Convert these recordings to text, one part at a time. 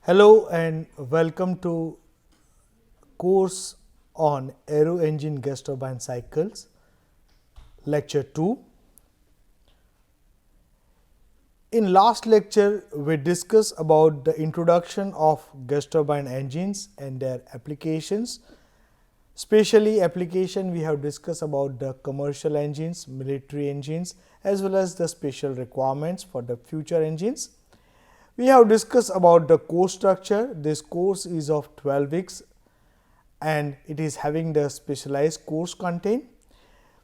Hello and welcome to course on aero engine gas turbine cycles, lecture 2. In last lecture, we discussed about the introduction of gas turbine engines and their applications. Especially application, we have discussed about the commercial engines, military engines, as well as the special requirements for the future engines. We have discussed about the course structure. This course is of 12 weeks and it is having the specialized course content.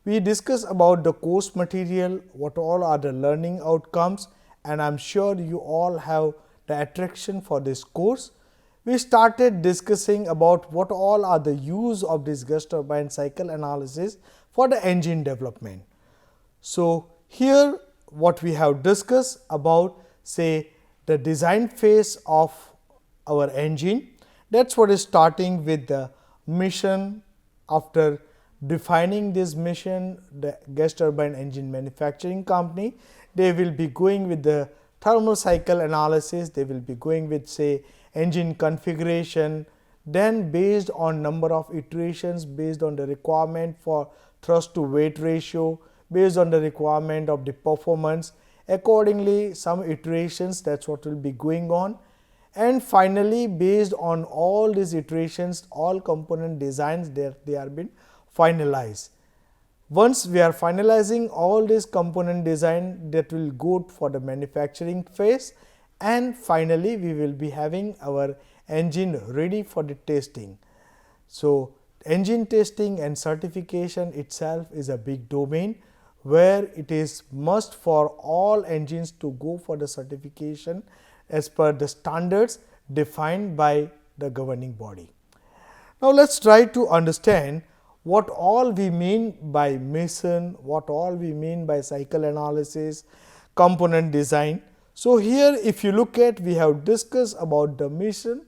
We discuss about the course material, what all are the learning outcomes, and I am sure you all have the attraction for this course. We started discussing about what all are the use of this gas turbine cycle analysis for the engine development. So, here what we have discussed about say the design phase of our engine, that is what is starting with the mission. After defining this mission, the gas turbine engine manufacturing company, they will be going with the thermal cycle analysis, they will be going with say engine configuration, then based on number of iterations, based on the requirement for thrust to weight ratio, based on the requirement of the performance, accordingly some iterations, that is what will be going on. And finally, based on all these iterations, all component designs they are been finalized. Once we are finalizing all this component design, that will go for the manufacturing phase, and finally we will be having our engine ready for the testing. So, engine testing and certification itself is a big domain, where it is must for all engines to go for the certification as per the standards defined by the governing body. Now, let us try to understand what all we mean by mission, what all we mean by cycle analysis, component design. So, here if you look at, we have discussed about the mission,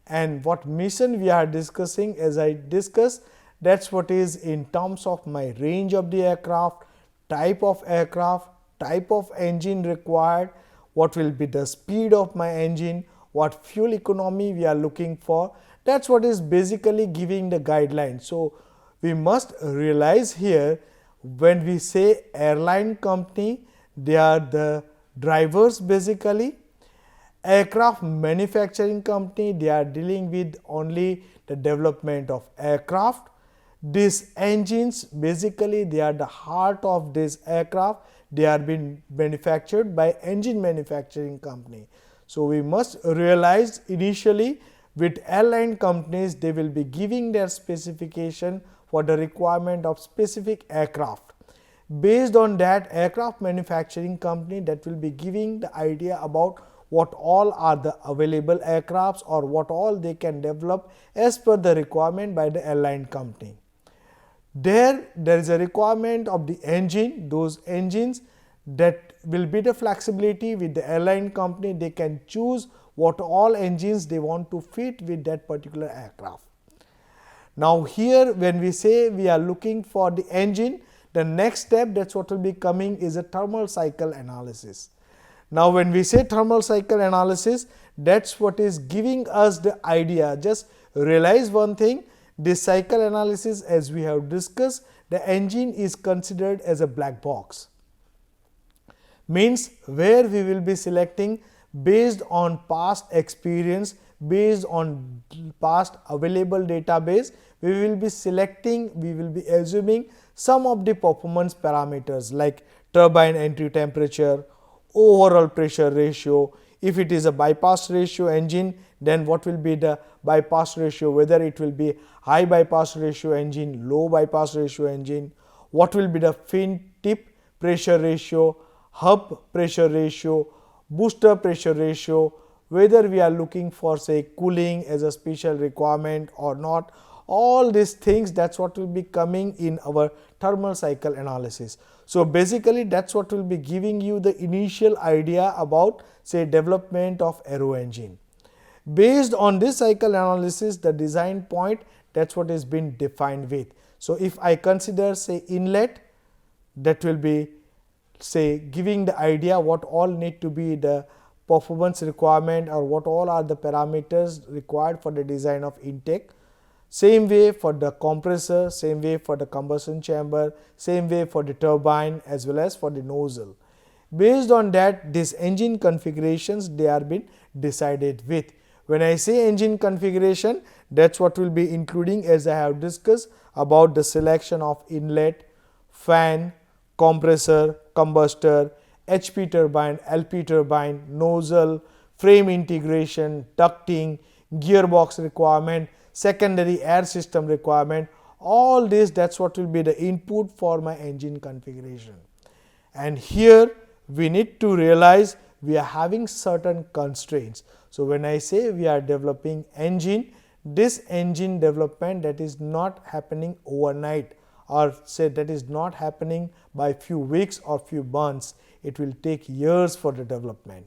and what mission we are discussing, as I discussed, that is what is in terms of my range of the aircraft, type of aircraft, type of engine required, what will be the speed of my engine, what fuel economy we are looking for, that is what is basically giving the guidelines. So, we must realize here, when we say airline company, they are the drivers basically. Aircraft manufacturing company, they are dealing with only the development of aircraft. These engines basically they are the heart of this aircraft, they are being manufactured by engine manufacturing company. So, we must realize initially with airline companies, they will be giving their specification for the requirement of specific aircraft. Based on that, aircraft manufacturing company that will be giving the idea about what all are the available aircrafts or what all they can develop as per the requirement by the airline company. There is a requirement of the engine, those engines that will be the flexibility with the airline company, they can choose what all engines they want to fit with that particular aircraft. Now, here when we say we are looking for the engine, the next step that is what will be coming is a thermal cycle analysis. Now, when we say thermal cycle analysis, that is what is giving us the idea. Just realize one thing, this cycle analysis, as we have discussed, the engine is considered as a black box, means where we will be selecting based on past experience, based on past available database, we will be selecting, we will be assuming some of the performance parameters like turbine entry temperature, overall pressure ratio. If it is a bypass ratio engine, then what will be the bypass ratio, whether it will be high bypass ratio engine, low bypass ratio engine, what will be the fin tip pressure ratio, hub pressure ratio, booster pressure ratio, whether we are looking for say cooling as a special requirement or not. All these things, that is what will be coming in our thermal cycle analysis. So, basically that is what will be giving you the initial idea about say development of aero engine. Based on this cycle analysis, the design point, that is what is been defined with. So, if I consider say inlet, that will be say giving the idea what all need to be the performance requirement or what all are the parameters required for the design of intake. Same way for the compressor, same way for the combustion chamber, same way for the turbine as well as for the nozzle. Based on that, these engine configurations they are been decided with. When I say engine configuration, that's what will be including, as I have discussed about the selection of inlet, fan, compressor, combustor, HP turbine, LP turbine, nozzle, frame integration, ducting, gearbox requirement, secondary air system requirement. All this, that's what will be the input for my engine configuration. And here we need to realize we are having certain constraints. So when I say we are developing engine, this engine development that is not happening overnight, or say that is not happening by few weeks or few months. It will take years for the development,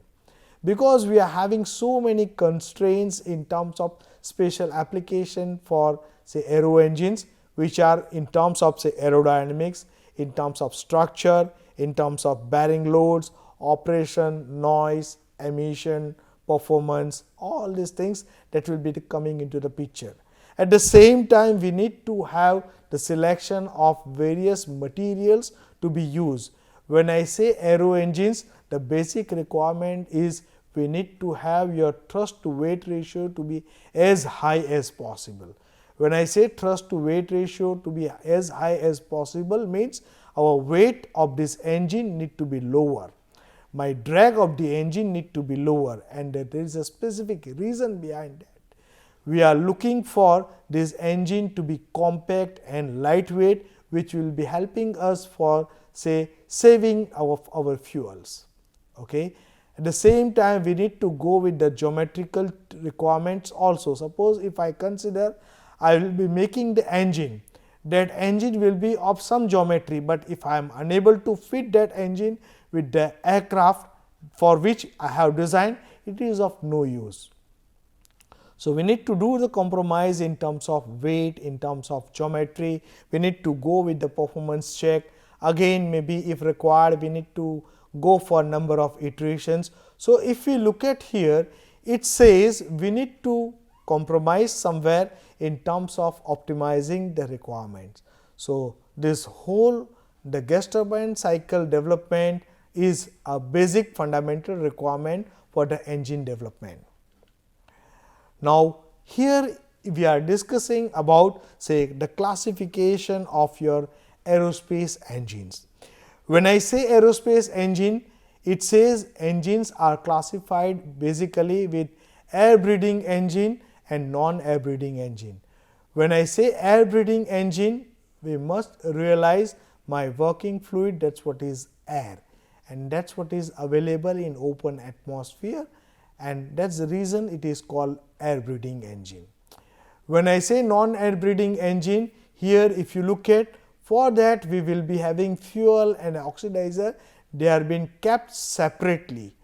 because we are having so many constraints in terms of special application for say aero engines, which are in terms of say aerodynamics, in terms of structure, in terms of bearing loads, operation, noise, emission, performance, all these things that will be coming into the picture. At the same time, we need to have the selection of various materials to be used. When I say aero engines, the basic requirement is we need to have your thrust to weight ratio to be as high as possible. When I say thrust to weight ratio to be as high as possible means our weight of this engine need to be lower. My drag of the engine need to be lower, and there is a specific reason behind that. We are looking for this engine to be compact and lightweight, which will be helping us for say saving our fuels. Okay. At the same time, we need to go with the geometrical requirements also. Suppose if I consider I will be making the engine, that engine will be of some geometry, but if I am unable to fit that engine with the aircraft for which I have designed, it is of no use. So we need to do the compromise in terms of weight, in terms of geometry. We need to go with the performance check. Again, maybe if required, we need to go for number of iterations. So if we look at here, it says we need to compromise somewhere in terms of optimizing the requirements. So this whole the gas turbine cycle development is a basic fundamental requirement for the engine development. Now here we are discussing about say the classification of your aerospace engines. When I say aerospace engine, it says engines are classified basically with air breathing engine and non-air breathing engine. When I say air breathing engine, we must realize my working fluid, that's what is air, and that's what is available in open atmosphere, and that's the reason it is called air breathing engine. When I say non-air breathing engine, here if you look at, for that we will be having fuel and oxidizer, they are being kept separately,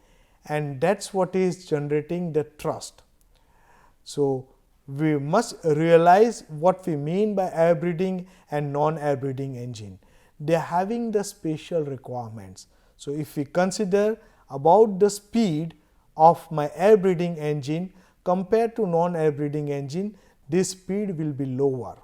and that's what is generating the thrust. So we must realize what we mean by air breathing and non-air breathing engine. They are having the special requirements. So if we consider about the speed of my air breathing engine compared to non-air breathing engine, this speed will be lower.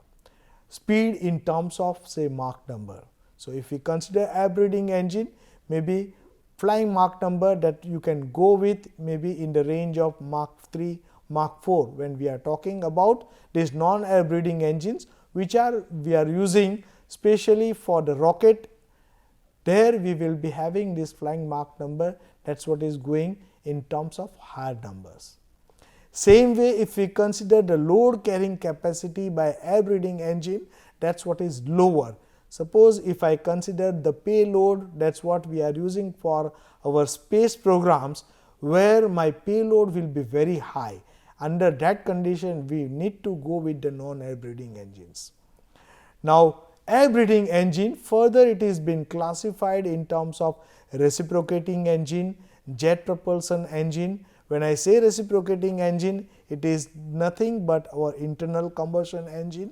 Speed in terms of say Mach number. So if we consider air breathing engine, maybe flying Mach number that you can go with maybe in the range of Mach 3, Mach 4 when we are talking about these non-air breathing engines, which we are using specially for the rocket. There we will be having this flying Mach number, that's what is going in terms of higher numbers. Same way if we consider the load carrying capacity by air breathing engine, that's what is lower. Suppose if I consider the payload, that's what we are using for our space programs, where my payload will be very high. Under that condition, we need to go with the non-air breathing engines. Now air breathing engine, further it is been classified in terms of reciprocating engine, jet propulsion engine. When I say reciprocating engine, it is nothing but our internal combustion engine.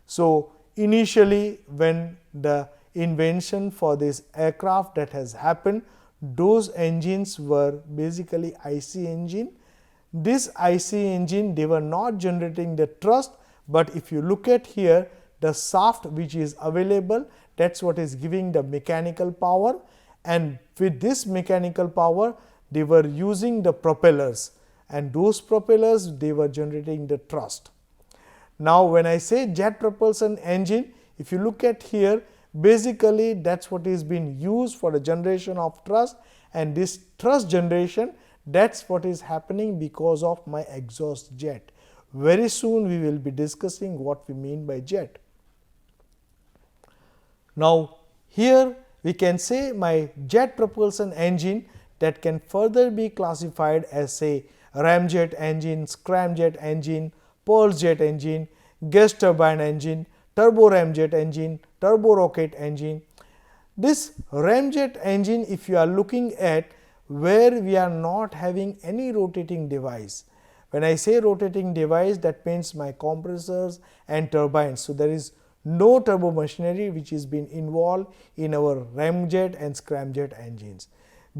So initially when the invention for this aircraft that has happened those engines were basically IC engine. This IC engine, they were not generating the thrust, but if you look at here, the shaft which is available, that's what is giving the mechanical power, and with this mechanical power they were using the propellers, and those propellers, they were generating the thrust. Now, when I say jet propulsion engine, if you look at here, basically that's what is being used for the generation of thrust, and this thrust generation, that's what is happening because of my exhaust jet. Very soon we will be discussing what we mean by jet. Now, here we can say my jet propulsion engine, that can further be classified as say ramjet engine, scramjet engine, pulse jet engine, gas turbine engine, turbo ramjet engine, turbo rocket engine. This ramjet engine, if you are looking at where we are not having any rotating device. When I say rotating device, that means my compressors and turbines. So, there is no turbo machinery which is being involved in our ramjet and scramjet engines.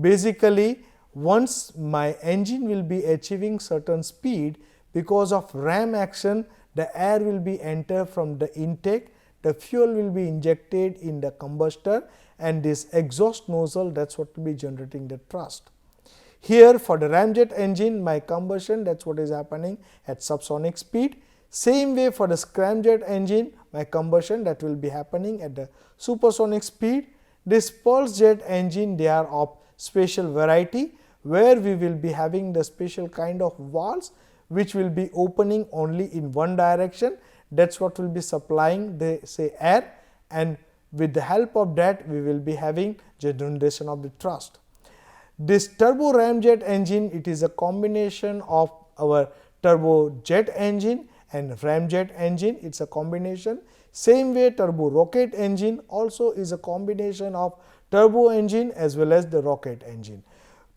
Basically, once my engine will be achieving certain speed, because of ram action, the air will be enter from the intake, the fuel will be injected in the combustor, and this exhaust nozzle, that's what will be generating the thrust. Here for the ramjet engine, my combustion, that's what is happening at subsonic speed. Same way for the scramjet engine, my combustion, that will be happening at the supersonic speed. This pulse jet engine, they are of special variety, where we will be having the special kind of valves which will be opening only in one direction. That's what will be supplying the say air, and with the help of that we will be having generation of the thrust. This turbo ramjet engine, it is a combination of our turbo jet engine and ramjet engine, it is a combination. Same way turbo rocket engine also is a combination of turbo engine as well as the rocket engine.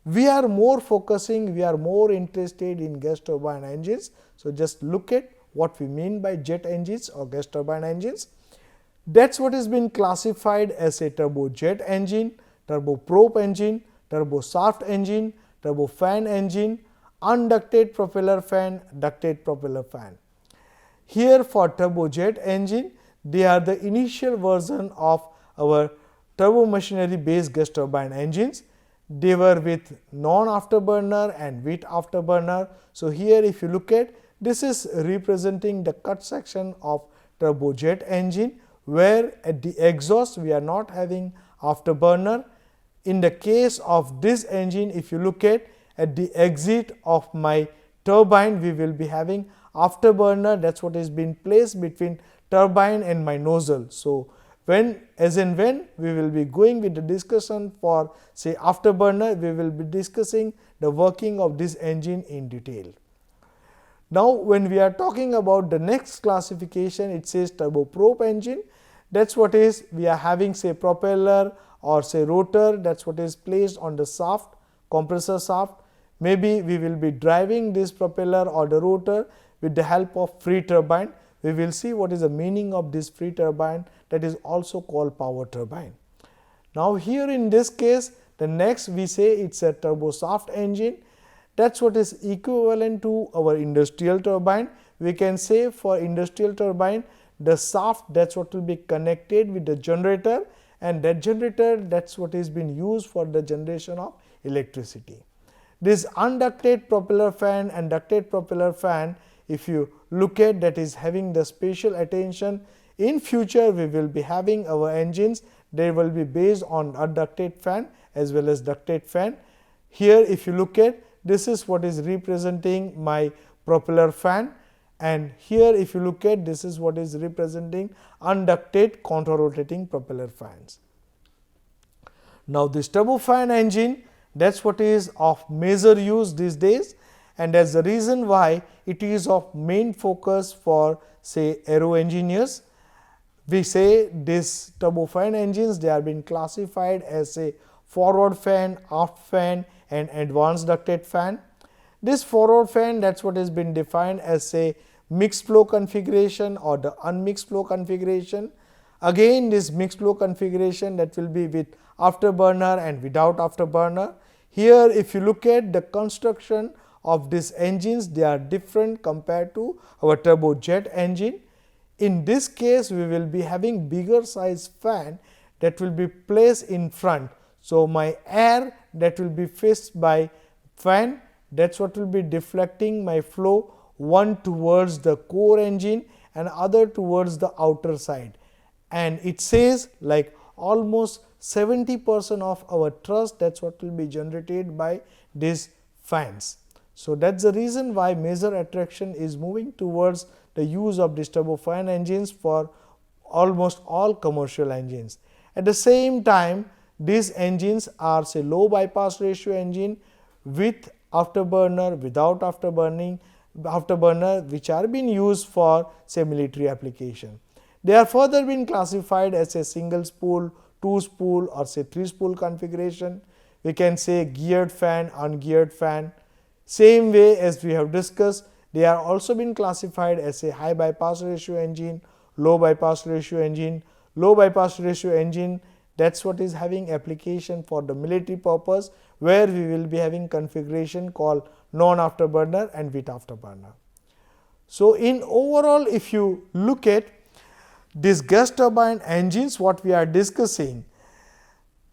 We are more focusing, we are more interested in gas turbine engines. So, just look at what we mean by jet engines or gas turbine engines. That is what has been classified as a turbo jet engine, turbo prop engine, turbo shaft engine, turbo fan engine, unducted propeller fan, ducted propeller fan. Here for turbo jet engine, they are the initial version of our turbo machinery based gas turbine engines. They were with non afterburner and with afterburner. So, here if you look at, this is representing the cut section of turbo jet engine, where at the exhaust we are not having afterburner. In the case of this engine, if you look at the exit of my turbine, we will be having afterburner, that is what is being placed between turbine and my nozzle. So, when as and when we will be going with the discussion for say afterburner, we will be discussing the working of this engine in detail. Now, when we are talking about the next classification, it says turbo prop engine. That is what is we are having say propeller or say rotor, that is what is placed on the shaft, compressor shaft. Maybe we will be driving this propeller or the rotor with the help of free turbine. We will see what is the meaning of this free turbine, that is also called power turbine. Now, here in this case, the next we say it is a turbo shaft engine. That is what is equivalent to our industrial turbine. We can say for industrial turbine, the shaft, that is what will be connected with the generator, and that generator, that is what is being used for the generation of electricity. This unducted propeller fan and ducted propeller fan, if you look at, that is having the special attention. In future we will be having our engines, they will be based on unducted fan as well as ducted fan. Here if you look at, this is what is representing my propeller fan, and here if you look at, this is what is representing unducted counter rotating propeller fans. Now, this turbofan engine, that is what is of major use these days, and that is the reason why it is of main focus for say aero engineers. We say this turbofan engines, they are being classified as a forward fan, aft fan and advanced ducted fan. This forward fan, that is what has been defined as a mixed flow configuration or the unmixed flow configuration. Again, this mixed flow configuration, that will be with afterburner and without afterburner. Here if you look at the construction of these engines, they are different compared to our turbojet engine. In this case, we will be having bigger size fan that will be placed in front. So, my air that will be faced by fan, that is what will be deflecting my flow, one towards the core engine and other towards the outer side. And it says like almost 70% of our thrust, that is what will be generated by these fans. So, that is the reason why major attraction is moving towards the use of these turbofan engines for almost all commercial engines. At the same time, these engines are say low bypass ratio engine with afterburner, without afterburner, which are being used for say military application. They are further been classified as a single spool, two spool or say three spool configuration. We can say geared fan, ungeared fan. Same way as we have discussed, they are also been classified as a high bypass ratio engine, low bypass ratio engine. Low bypass ratio engine, that is what is having application for the military purpose, where we will be having configuration called non afterburner and with afterburner. So, in overall if you look at these gas turbine engines what we are discussing,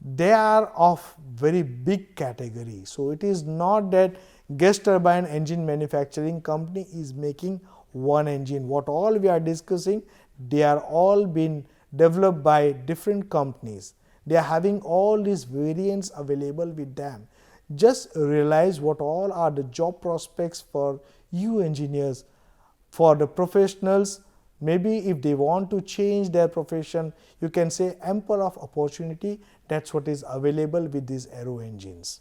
they are of very big category. So, it is not that gas turbine engine manufacturing company is making one engine. What all we are discussing, they are all been developed by different companies. They are having all these variants available with them. Just realize what all are the job prospects for you engineers, for the professionals. Maybe if they want to change their profession, you can say ample of opportunity. That is what is available with these aero engines.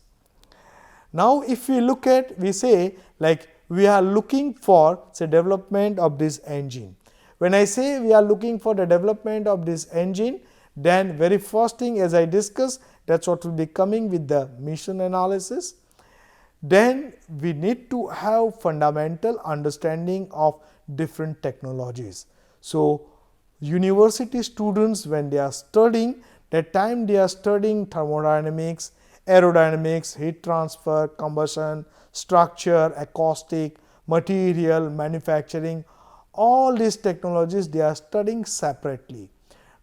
Now, if we look at, we say like we are looking for say development of this engine. When I say we are looking for the development of this engine, then very first thing as I discussed, that is what will be coming with the mission analysis. Then we need to have fundamental understanding of different technologies. So, university students when they are studying, that time they are studying thermodynamics, aerodynamics, heat transfer, combustion, structure, acoustic, material, manufacturing, all these technologies they are studying separately.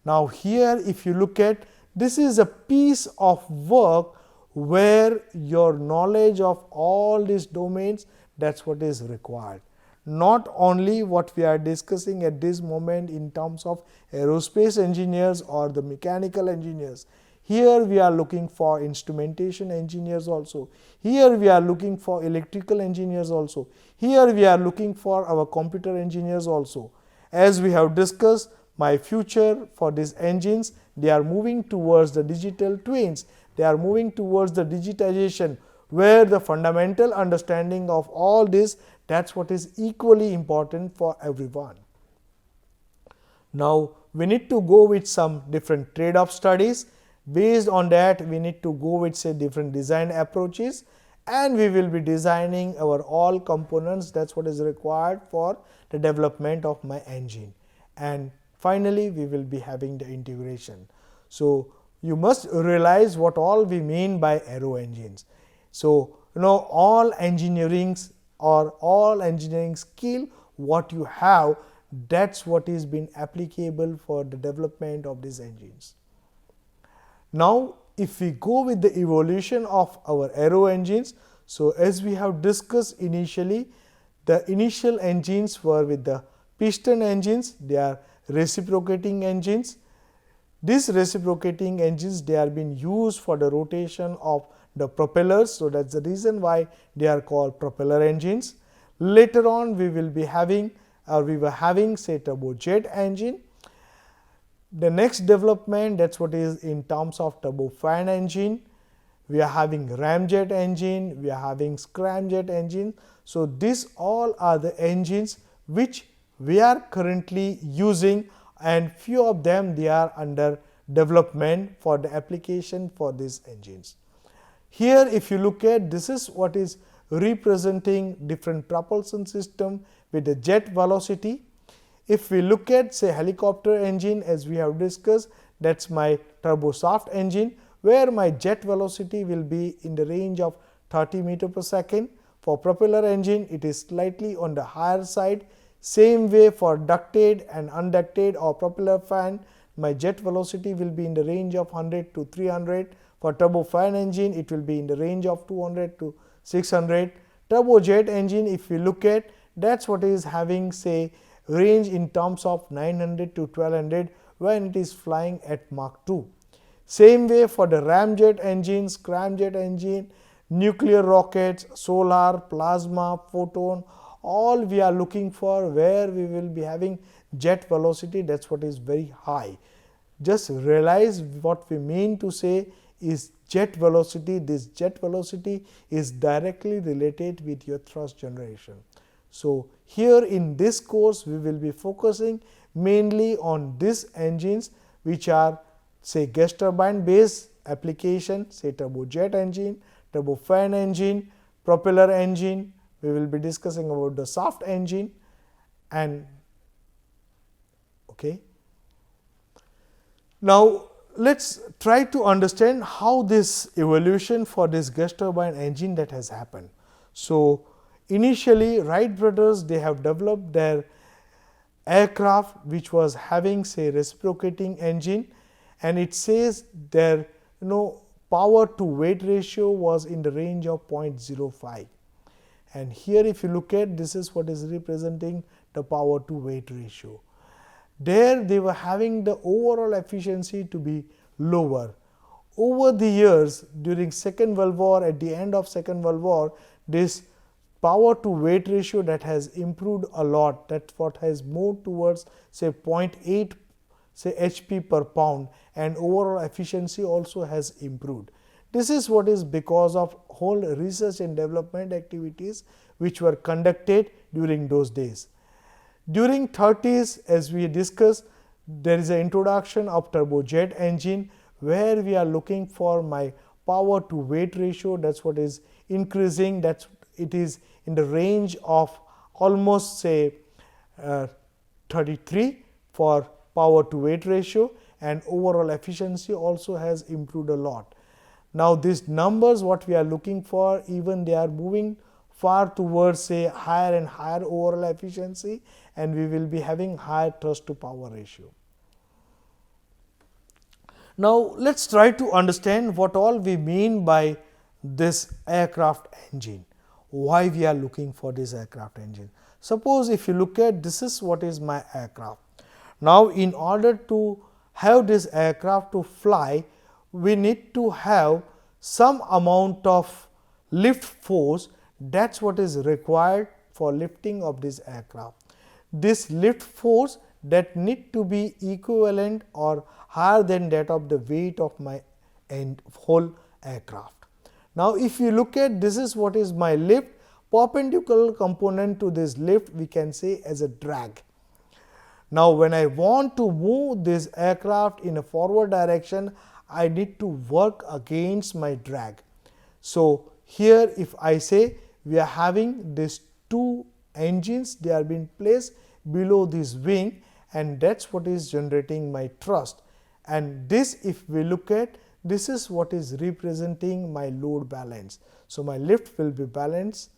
Now, here if you look at, this is a piece of work where your knowledge of all these domains, that is what is required. Not only what we are discussing at this moment in terms of aerospace engineers or the mechanical engineers. Here we are looking for instrumentation engineers also. Here we are looking for electrical engineers also. Here we are looking for our computer engineers also. As we have discussed, my future for these engines, they are moving towards the digital twins. They are moving towards the digitization, where the fundamental understanding of all this, that is what is equally important for everyone. Now, we need to go with some different trade-off studies. Based on that, we need to go with say different design approaches, and we will be designing our all components. That is what is required for the development of my engine. And finally, we will be having the integration. So, you must realize what all we mean by aero engines. So, all engineerings or all engineering skill what you have, that is what is been applicable for the development of these engines. Now, if we go with the evolution of our aero engines, so as we have discussed initially, the initial engines were with the piston engines, they are reciprocating engines. These reciprocating engines, they are being used for the rotation of the propellers. So, that is the reason why they are called propeller engines. Later on, we will be having we were having say turbojet engine. The next development, that is what is in terms of turbofan engine. We are having ramjet engine, we are having scramjet engine. So, these all are the engines which we are currently using, and few of them they are under development for the application for these engines. Here if you look at, this is what is representing different propulsion system with the jet velocity. If we look at say helicopter engine, as we have discussed, that is my turboshaft engine, where my jet velocity will be in the range of 30 meter per second. For propeller engine, it is slightly on the higher side. Same way for ducted and unducted or propeller fan, my jet velocity will be in the range of 100 to 300. For turbofan engine, it will be in the range of 200 to 600. Turbojet engine, if we look at, that's what is having say range in terms of 900 to 1200 when it is flying at Mach 2. Same way for the ramjet engine, scramjet engine, nuclear rockets, solar, plasma, photon, all we are looking for where we will be having jet velocity, that's what is very high. Just realize what we mean to say is jet velocity. This jet velocity is directly related with your thrust generation. So, here in this course we will be focusing mainly on these engines which are say gas turbine based application, say turbojet engine, turbofan engine, propeller engine. We will be discussing about the shaft engine and okay. Now, let us try to understand how this evolution for this gas turbine engine that has happened. So, initially Wright brothers, they have developed their aircraft which was having say reciprocating engine, and it says their power to weight ratio was in the range of 0.05. And here if you look at, this is what is representing the power to weight ratio. There they were having the overall efficiency to be lower. Over the years during Second World War, at the end of Second World War, this power to weight ratio that has improved a lot, that what has moved towards say 0.8 say HP per pound, and overall efficiency also has improved. This is what is because of whole research and development activities which were conducted during those days. During 30s, as we discussed, there is an introduction of turbojet engine where we are looking for my power to weight ratio, that's what is increasing, that's it is in the range of almost say 33 for power to weight ratio, and overall efficiency also has improved a lot. Now, these numbers what we are looking for, even they are moving far towards say higher and higher overall efficiency, and we will be having higher thrust to power ratio. Now, let us try to understand what all we mean by this aircraft engine, why we are looking for this aircraft engine. Suppose if you look at, this is what is my aircraft. Now, in order to have this aircraft to fly, we need to have some amount of lift force, that is what is required for lifting of this aircraft. This lift force that need to be equivalent or higher than that of the weight of my whole aircraft. Now, if you look at, this is what is my lift, perpendicular component to this lift we can say as a drag. Now, when I want to move this aircraft in a forward direction, I need to work against my drag. So, here if I say we are having these two engines, they are being placed below this wing, and that is what is generating my thrust. And this, if we look at, this is what is representing my load balance. So, my lift will be balanced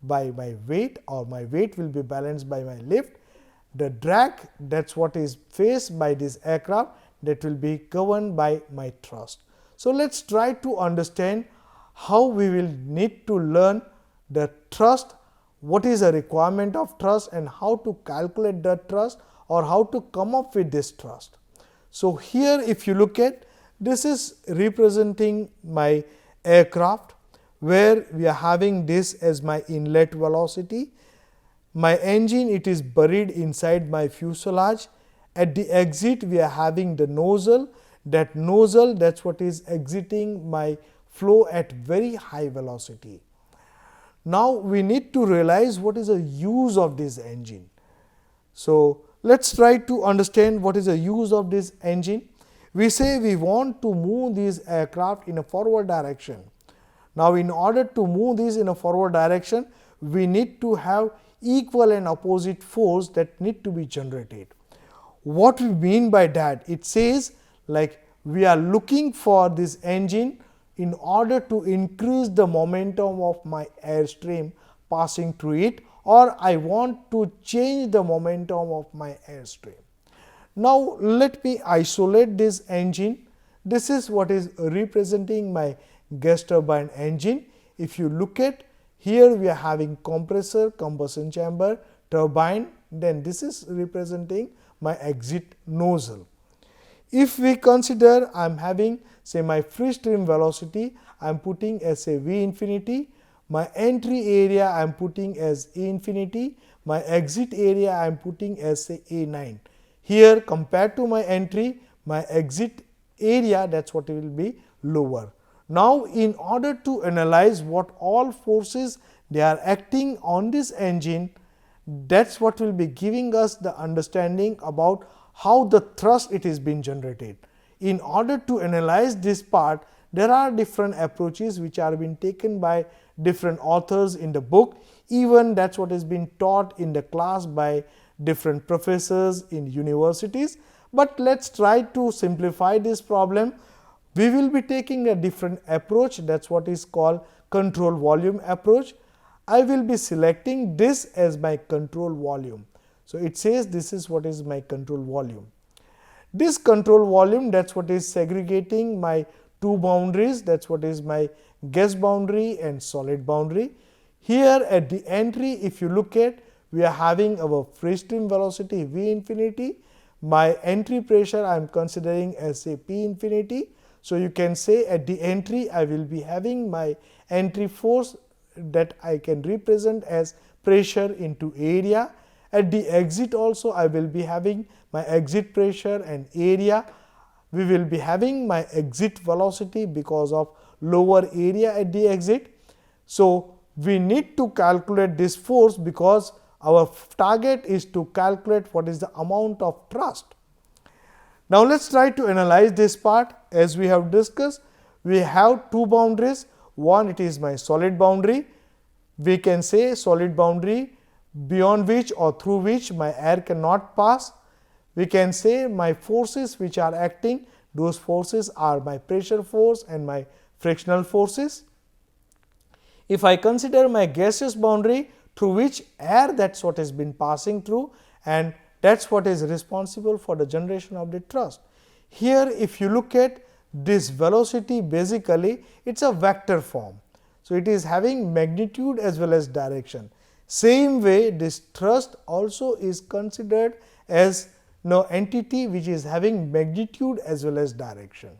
by my weight, or my weight will be balanced by my lift. The drag, that is what is faced by this aircraft, that will be governed by my thrust. So, let us try to understand how we will need to learn the thrust, what is the requirement of thrust, and how to calculate the thrust or how to come up with this thrust. So, here if you look at, this is representing my aircraft where we are having this as my inlet velocity. My engine, it is buried inside my fuselage. At the exit we are having the nozzle, that is what is exiting my flow at very high velocity. Now, we need to realize what is the use of this engine. So, let us try to understand what is the use of this engine. We say we want to move this aircraft in a forward direction. Now, in order to move this in a forward direction, we need to have equal and opposite force that need to be generated. What we mean by that? It says like we are looking for this engine in order to increase the momentum of my airstream passing through it, or I want to change the momentum of my airstream. Now, let me isolate this engine. This is what is representing my gas turbine engine. If you look at here, we are having compressor, combustion chamber, turbine, then this is representing my exit nozzle. If we consider I am having say my free stream velocity, I am putting as a V infinity, my entry area I am putting as A infinity, my exit area I am putting as say A9. Here compared to my entry, my exit area, that is what it will be lower. Now, in order to analyze what all forces they are acting on this engine, that is what will be giving us the understanding about how the thrust it is being generated. In order to analyze this part, there are different approaches which are being taken by different authors in the book. Even that is what is being taught in the class by different professors in universities. But let us try to simplify this problem. We will be taking a different approach, that is what is called control volume approach. I will be selecting this as my control volume. So, it says this is what is my control volume. This control volume, that is what is segregating my two boundaries, that is what is my gas boundary and solid boundary. Here at the entry, if you look at, we are having our free stream velocity V infinity. My entry pressure I am considering as a P infinity. So, you can say at the entry I will be having my entry force that I can represent as pressure into area. At the exit also I will be having my exit pressure and area. We will be having my exit velocity because of lower area at the exit. So, we need to calculate this force because our target is to calculate what is the amount of thrust. Now, let us try to analyze this part. As we have discussed, we have two boundaries. One, it is my solid boundary. We can say solid boundary beyond which or through which my air cannot pass. We can say my forces which are acting, those forces are my pressure force and my frictional forces. If I consider my gaseous boundary through which air, that is what has been passing through, and that is what is responsible for the generation of the thrust. Here if you look at this velocity, basically it is a vector form. So, it is having magnitude as well as direction. Same way this thrust also is considered as entity which is having magnitude as well as direction.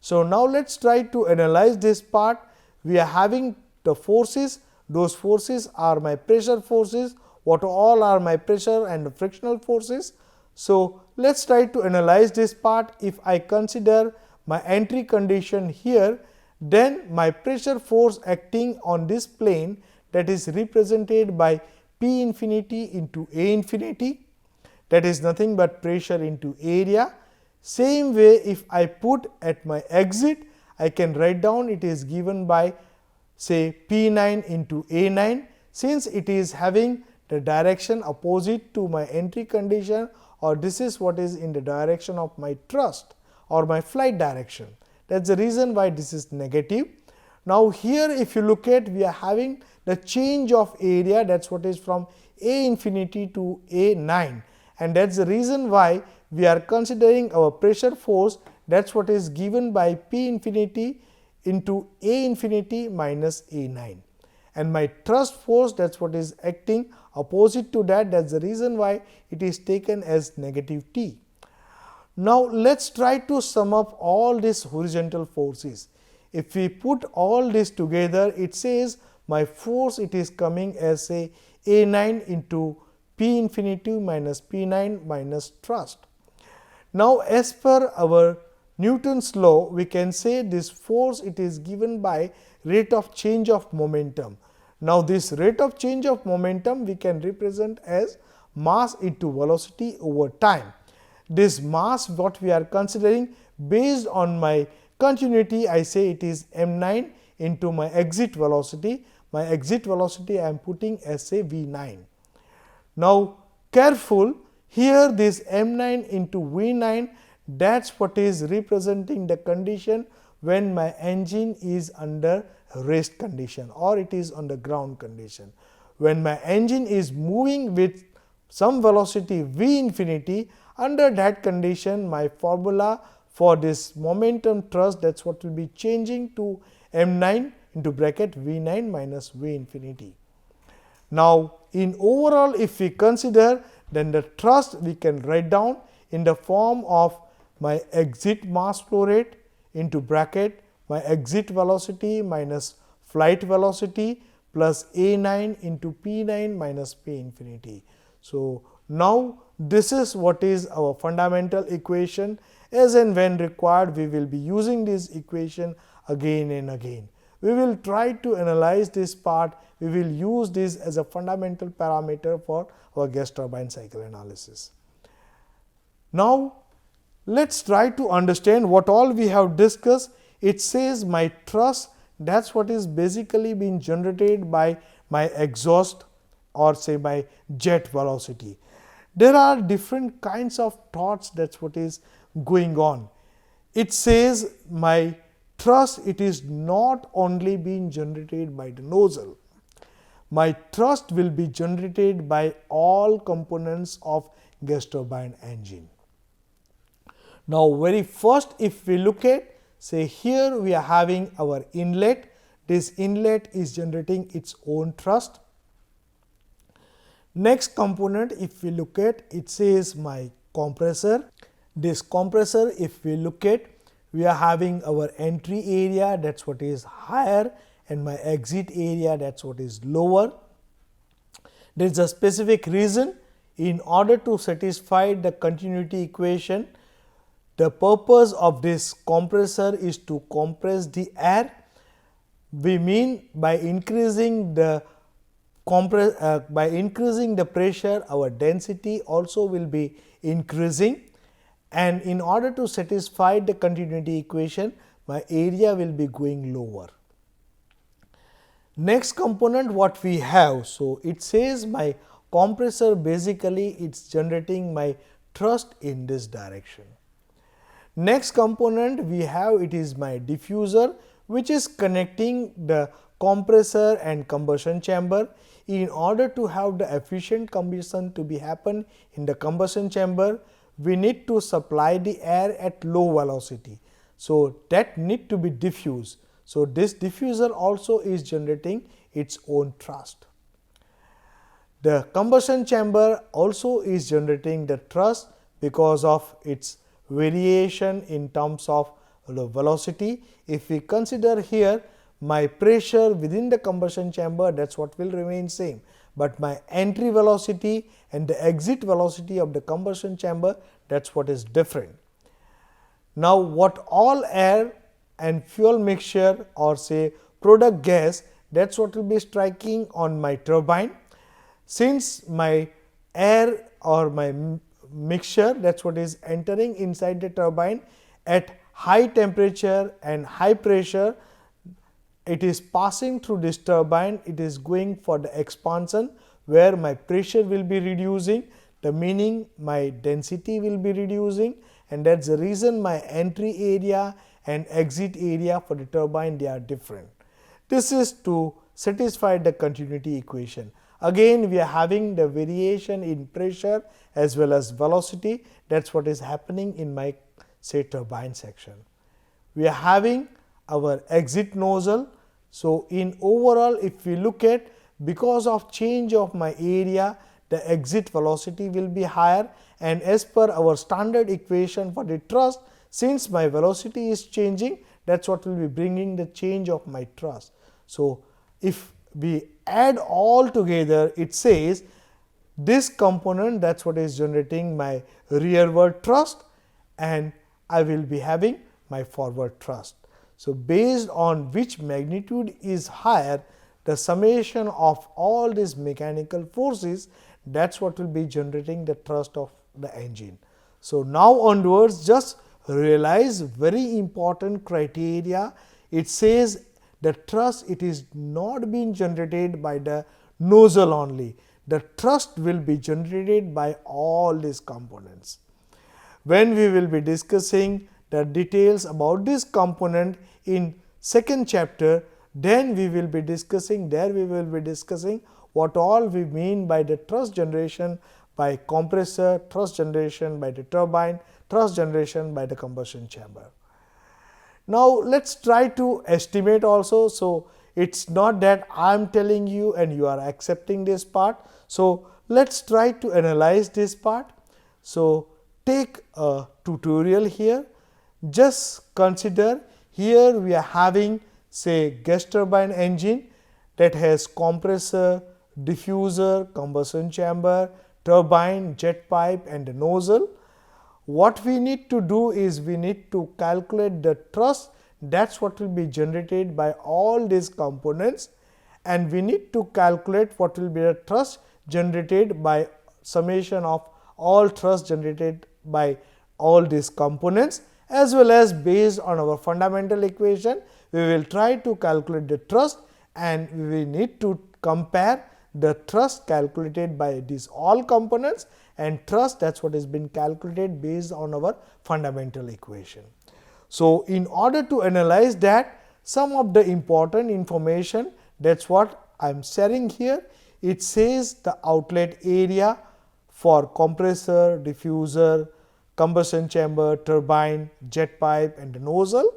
So, now let us try to analyze this part. We are having the forces, those forces are my pressure forces, what all are my pressure and frictional forces. So, let us try to analyze this part. If I consider my entry condition here, then my pressure force acting on this plane, that is represented by P infinity into A infinity, that is nothing but pressure into area. Same way if I put at my exit, I can write down it is given by say P9 into A9, since it is having the direction opposite to my entry condition, or this is what is in the direction of my thrust or my flight direction. That is the reason why this is negative. Now, here if you look at, we are having the change of area, that is what is from A infinity to A9, and that is the reason why we are considering our pressure force, that is what is given by P infinity into A infinity minus A9, and my thrust force, that is what is acting opposite to that, that is the reason why it is taken as negative T. Now, let us try to sum up all these horizontal forces. If we put all this together, it says my force it is coming as say A9 into P infinity minus P9 minus thrust. Now, as per our Newton's law, we can say this force it is given by rate of change of momentum. Now, this rate of change of momentum we can represent as mass into velocity over time. This mass what we are considering based on my continuity, I say it is m9 into my exit velocity. My exit velocity I am putting as say V9. Now, careful, here this m9 into V9, that's what is representing the condition when my engine is under rest condition or it is on the ground condition. When my engine is moving with some velocity v infinity, under that condition my formula for this momentum thrust, that's what will be changing to m9 into bracket v9 minus v infinity. Now, in overall if we consider, then the thrust we can write down in the form of my exit mass flow rate into bracket my exit velocity minus flight velocity plus a9 into p9 minus p infinity. So, now this is what is our fundamental equation. As and when required, we will be using this equation again and again. We will try to analyze this part. We will use this as a fundamental parameter for our gas turbine cycle analysis. Now, let's try to understand what all we have discussed. It says my thrust, that's what is basically being generated by my exhaust or say my jet velocity. There are different kinds of thoughts, that's what is going on. It says my thrust, it is not only being generated by the nozzle. My thrust will be generated by all components of gas turbine engine. Now, very first if we look at, say here we are having our inlet. This inlet is generating its own thrust. Next component if we look at, it says my compressor. This compressor if we look at, we are having our entry area, that's what is higher, and my exit area, that's what is lower. There is a specific reason. In order to satisfy the continuity equation, the purpose of this compressor is to compress the air. We mean by increasing the pressure, our density also will be increasing, and in order to satisfy the continuity equation, my area will be going lower. Next component what we have, so it says my compressor basically it's generating my thrust in this direction. Next component we have, it is my diffuser, which is connecting the compressor and combustion chamber. In order to have the efficient combustion to be happen in the combustion chamber, we need to supply the air at low velocity. So, that need to be diffused. So, this diffuser also is generating its own thrust. The combustion chamber also is generating the thrust because of its variation in terms of the velocity. If we consider here my pressure within the combustion chamber, that's what will remain same, but my entry velocity and the exit velocity of the combustion chamber, that's what is different. Now, what all air and fuel mixture or say product gas, that's what will be striking on my turbine. Since my air or my mixture, that's what is entering inside the turbine at high temperature and high pressure, it is passing through this turbine, it is going for the expansion where my pressure will be reducing, the meaning my density will be reducing, and that's the reason my entry area and exit area for the turbine, they are different. This is to satisfy the continuity equation. Again, we are having the variation in pressure as well as velocity, that's what is happening in my say turbine section. We are having our exit nozzle. So, in overall if we look at, because of change of my area, the exit velocity will be higher, and as per our standard equation for the thrust, since my velocity is changing, that's what will be bringing the change of my thrust. So, if we add all together, it says this component, that's what is generating my rearward thrust, and I will be having my forward thrust. So, based on which magnitude is higher, the summation of all these mechanical forces, that's what will be generating the thrust of the engine. So, now onwards just realize very important criteria. It says the thrust, it is not being generated by the nozzle only. The thrust will be generated by all these components. When we will be discussing the details about this component in second chapter, then we will be discussing what all we mean by the thrust generation by compressor, thrust generation by the turbine, thrust generation by the combustion chamber. Now, let us try to estimate also. So, it is not that I am telling you and you are accepting this part. So, let us try to analyze this part. So, take a tutorial here. Just consider here we are having say gas turbine engine that has compressor, diffuser, combustion chamber, turbine, jet pipe and a nozzle. What we need to do is we need to calculate the thrust, that is what will be generated by all these components, and we need to calculate what will be the thrust generated by summation of all thrust generated by all these components, as well as based on our fundamental equation we will try to calculate the thrust, and we need to compare the thrust calculated by these all components and thrust, that is what has been calculated based on our fundamental equation. So, in order to analyze that, some of the important information, that is what I am sharing here. It says the outlet area for compressor, diffuser, combustion chamber, turbine, jet pipe and nozzle.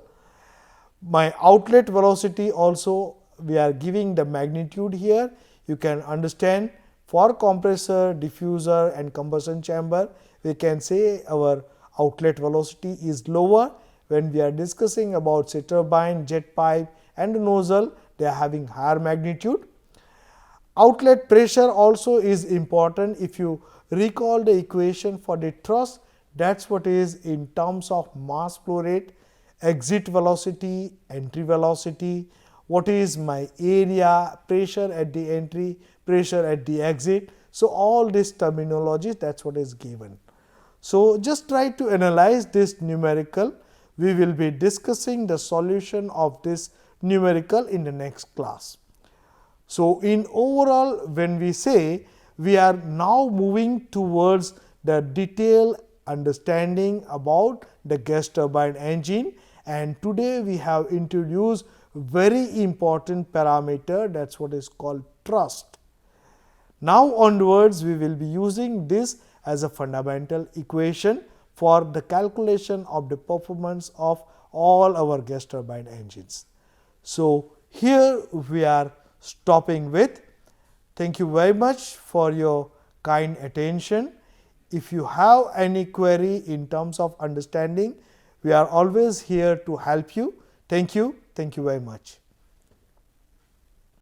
My outlet velocity also we are giving the magnitude here. You can understand for compressor, diffuser and combustion chamber, we can say our outlet velocity is lower. When we are discussing about say turbine, jet pipe and nozzle, they are having higher magnitude. Outlet pressure also is important. If you recall the equation for the thrust, that is what is in terms of mass flow rate, exit velocity, entry velocity, what is my area, pressure at the entry, pressure at the exit. So, all this terminology, that is what is given. So, just try to analyze this numerical. We will be discussing the solution of this numerical in the next class. So, in overall, when we say we are now moving towards the detailed understanding about the gas turbine engine, and today we have introduced very important parameter, that is what is called thrust. Now onwards we will be using this as a fundamental equation for the calculation of the performance of all our gas turbine engines. So, here we are stopping with. Thank you very much for your kind attention. If you have any query in terms of understanding, we are always here to help you. Thank you very much.